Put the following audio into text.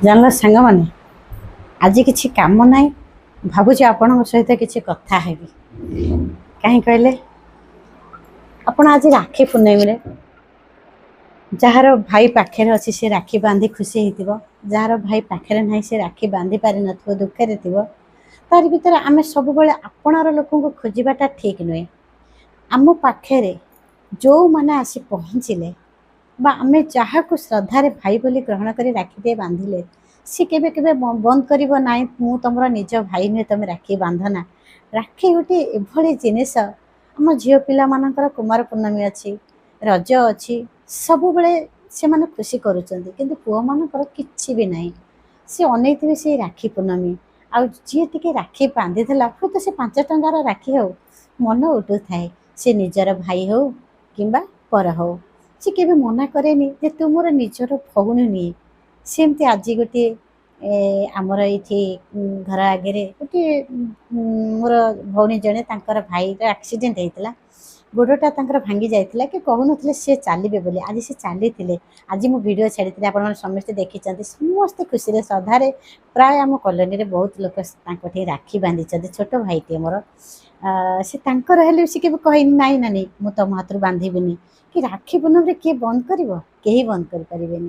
ଜାଣିଲ ସାଙ୍ଗମାନେ, ଆଜି କିଛି କାମ ନାହିଁ, ଭାବୁଛି ଆପଣଙ୍କ ସହିତ କିଛି କଥା ହେବି। କାହିଁ କହିଲେ, ଆପଣ ଆଜି ରାକ୍ଷୀ ପୂର୍ଣ୍ଣମୀରେ ଯାହାର ଭାଇ ପାଖରେ ଅଛି ସେ ରାକ୍ଷୀ ବାନ୍ଧି ଖୁସି ହେଇଥିବ, ଯାହାର ଭାଇ ପାଖରେ ନାହିଁ ସେ ରାକ୍ଷୀ ବାନ୍ଧି ପାରିନଥିବ, ଦୁଃଖରେ ଥିବ। ତାରି ଭିତରେ ଆମେ ସବୁବେଳେ ଆପଣାର ଲୋକଙ୍କୁ ଖୋଜିବାଟା ଠିକ୍ ନୁହେଁ। ଆମ ପାଖରେ ଯେଉଁମାନେ ଆସି ପହଞ୍ଚିଲେ ବା ଆମେ ଯାହାକୁ ଶ୍ରଦ୍ଧାରେ ଭାଇ ବୋଲି ଗ୍ରହଣ କରି ରାକ୍ଷୀଟିଏ ବାନ୍ଧିଲେ, ସେ କେବେ କେବେ ବନ୍ଦ କରିବ ନାହିଁ, ମୁଁ ତୁମର ନିଜ ଭାଇ ନୁହେଁ, ତୁମେ ରାକ୍ଷୀ ବାନ୍ଧନା। ରାକ୍ଷୀ ଗୋଟିଏ ଏଭଳି ଜିନିଷ, ଆମ ଝିଅ ପିଲାମାନଙ୍କର କୁମାର ପୂର୍ଣ୍ଣମୀ ଅଛି, ରଜ ଅଛି, ସବୁବେଳେ ସେମାନେ ଖୁସି କରୁଛନ୍ତି, କିନ୍ତୁ ପୁଅମାନଙ୍କର କିଛି ବି ନାହିଁ। ସେ ଅନେଇଥିବେ ସେଇ ରାକ୍ଷୀ ପୂର୍ଣ୍ଣମୀ। ଆଉ ଯିଏ ଟିକେ ରାକ୍ଷୀ ବାନ୍ଧିଦେଲା, ହୁଏତ ସେ 5 ଟଙ୍କାର ରାକ୍ଷୀ ହେଉ, ମନ ଉଠୁଥାଏ, ସେ ନିଜର ଭାଇ ହେଉ କିମ୍ବା ପର ହେଉ, ସେ କେବେ ମନା କରେନି ଯେ ତୁ ମୋର ନିଜର ଭଉଣୀ ନିଏ। ସେମିତି ଆଜି ଗୋଟିଏ ଆମର ଏଇଠି ଘର ଆଗରେ ଗୋଟିଏ ମୋର ଭଉଣୀ ଜଣେ, ତାଙ୍କର ଭାଇର ଆକ୍ସିଡେଣ୍ଟ ହେଇଥିଲା, ଗୋଡ଼ଟା ତାଙ୍କର ଭାଙ୍ଗି ଯାଇଥିଲା, କି କହୁନଥିଲେ ସେ ଚାଲିବେ ବୋଲି, ଆଜି ସେ ଚାଲିଥିଲେ। ଆଜି ମୁଁ ଭିଡ଼ିଓ ଛାଡ଼ିଥିଲି, ଆପଣମାନେ ସମସ୍ତେ ଦେଖିଛନ୍ତି, ସମସ୍ତେ ଖୁସିରେ ଶ୍ରଦ୍ଧାରେ, ପ୍ରାୟ ଆମ କଲୋନୀରେ ବହୁତ ଲୋକ ତାଙ୍କଠି ରାକ୍ଷୀ ବାନ୍ଧିଛନ୍ତି। ଛୋଟ ଭାଇଟିଏ ମୋର, ସେ ତାଙ୍କର ହେଲେ ସେ କେବେ କହିନି ନାଇଁ ନାନୀ ମୁଁ ତୁମ ହାତରୁ ବାନ୍ଧିବିନି। କି ରାକ୍ଷୀ ପୂର୍ଣ୍ଣମୀରେ କିଏ ବନ୍ଦ କରିବ? କେହି ବନ୍ଦ କରିପାରିବେନି।